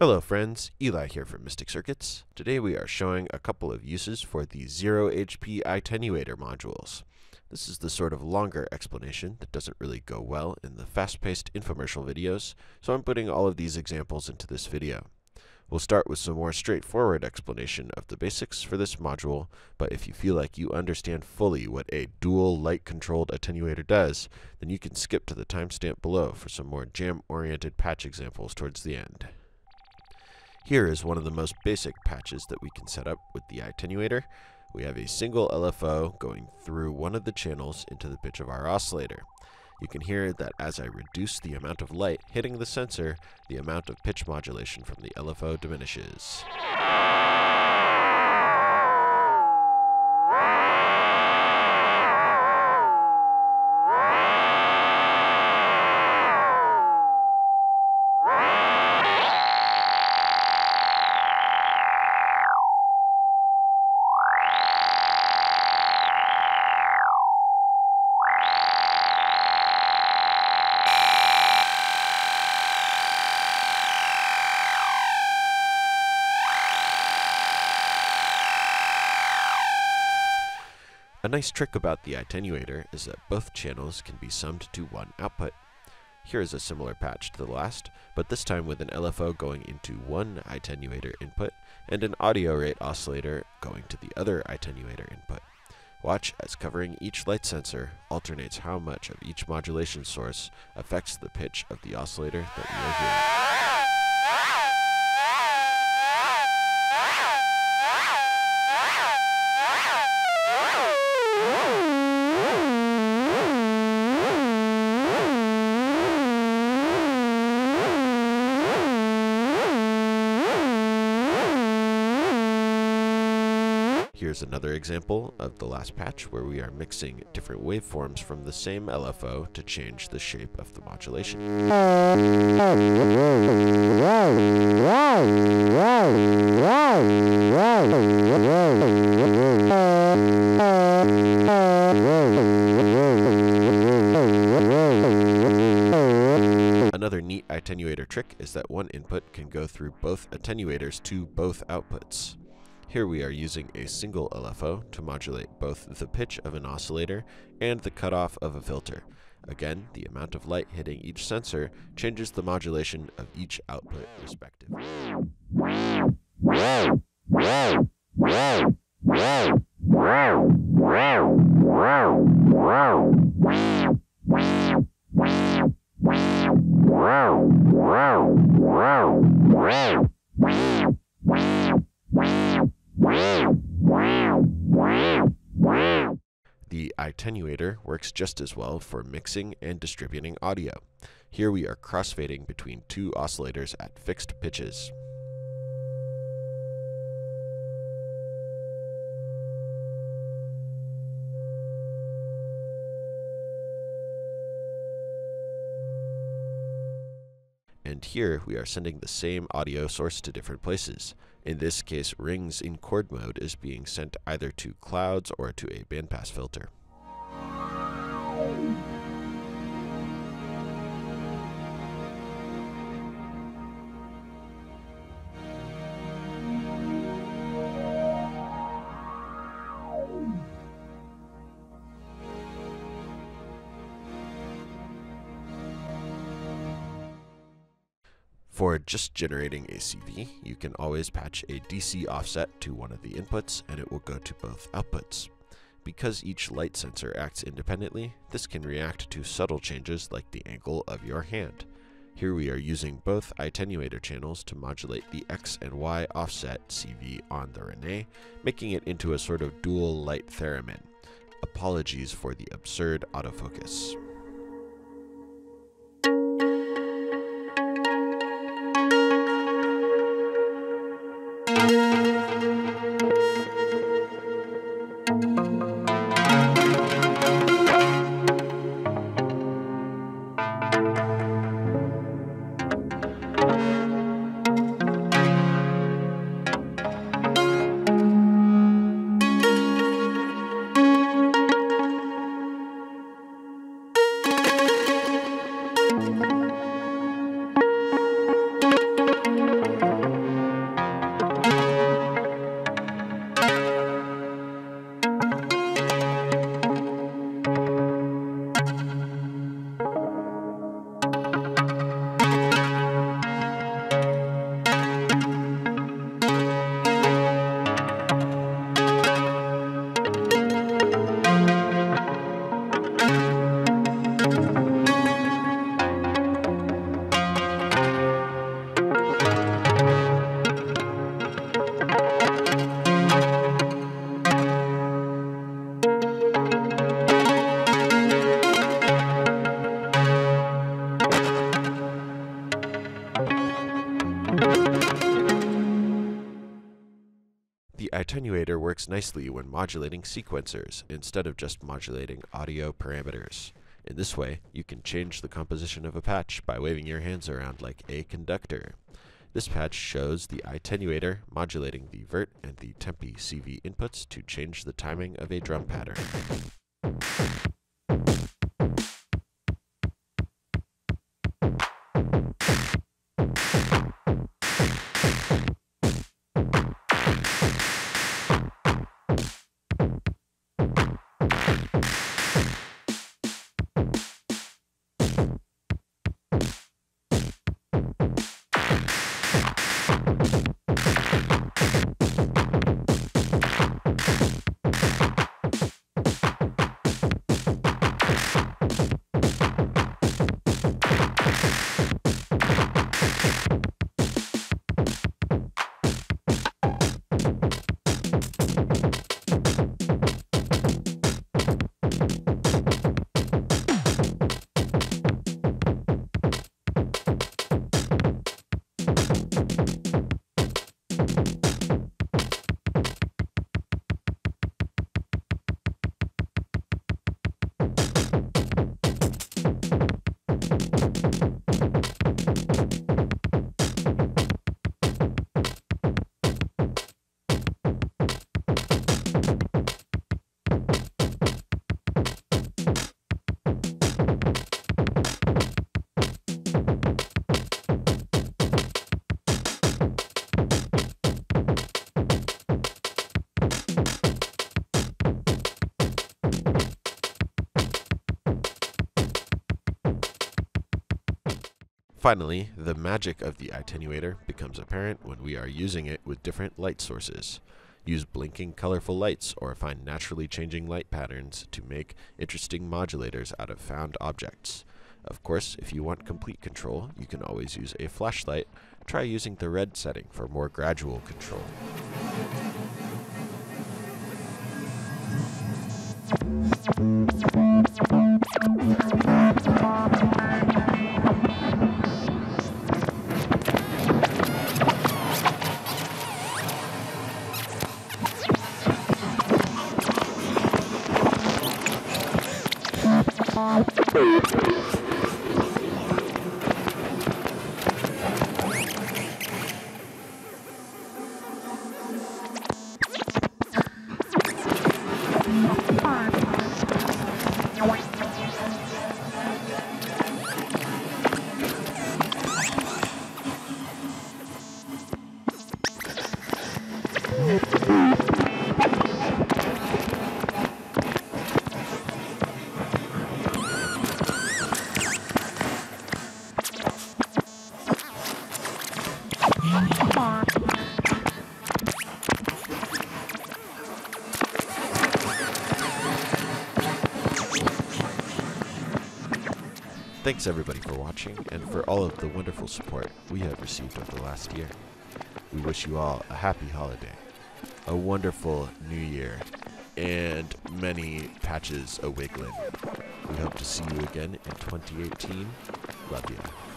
Hello friends, Eli here from Mystic Circuits. Today we are showing a couple of uses for the 0 HP EYEtenuator modules. This is the sort of longer explanation that doesn't really go well in the fast-paced infomercial videos, so I'm putting all of these examples into this video. We'll start with some more straightforward explanation of the basics for this module, but if you feel like you understand fully what a dual light-controlled attenuator does, then you can skip to the timestamp below for some more jam-oriented patch examples towards the end. Here is one of the most basic patches that we can set up with the EYEtenuator. We have a single LFO going through one of the channels into the pitch of our oscillator. You can hear that as I reduce the amount of light hitting the sensor, the amount of pitch modulation from the LFO diminishes. A nice trick about the EYEtenuator is that both channels can be summed to one output. Here is a similar patch to the last, but this time with an LFO going into one EYEtenuator input and an audio rate oscillator going to the other EYEtenuator input. Watch as covering each light sensor alternates how much of each modulation source affects the pitch of the oscillator that we are hearing. Here's another example of the last patch where we are mixing different waveforms from the same LFO to change the shape of the modulation. Another neat EYEtenuator trick is that one input can go through both attenuators to both outputs. Here we are using a single LFO to modulate both the pitch of an oscillator and the cutoff of a filter. Again, the amount of light hitting each sensor changes the modulation of each output respectively. The EYEtenuator works just as well for mixing and distributing audio. Here we are crossfading between two oscillators at fixed pitches. And here we are sending the same audio source to different places. In this case, rings in chord mode is being sent either to clouds or to a bandpass filter. For just generating a CV, you can always patch a DC offset to one of the inputs and it will go to both outputs. Because each light sensor acts independently, this can react to subtle changes like the angle of your hand. Here we are using both EYEtenuator channels to modulate the X and Y offset CV on the René, making it into a sort of dual light theremin. Apologies for the absurd autofocus. EYEtenuator works nicely when modulating sequencers instead of just modulating audio parameters. In this way, you can change the composition of a patch by waving your hands around like a conductor. This patch shows the EYEtenuator modulating the vert and the tempi CV inputs to change the timing of a drum pattern. Finally, the magic of the EYEtenuator becomes apparent when we are using it with different light sources. Use blinking colorful lights or find naturally changing light patterns to make interesting modulators out of found objects. Of course, if you want complete control, you can always use a flashlight. Try using the red setting for more gradual control. Thanks everybody for watching and for all of the wonderful support we have received over the last year. We wish you all a happy holiday, a wonderful new year, and many patches a-wiggling. We hope to see you again in 2018. Love you.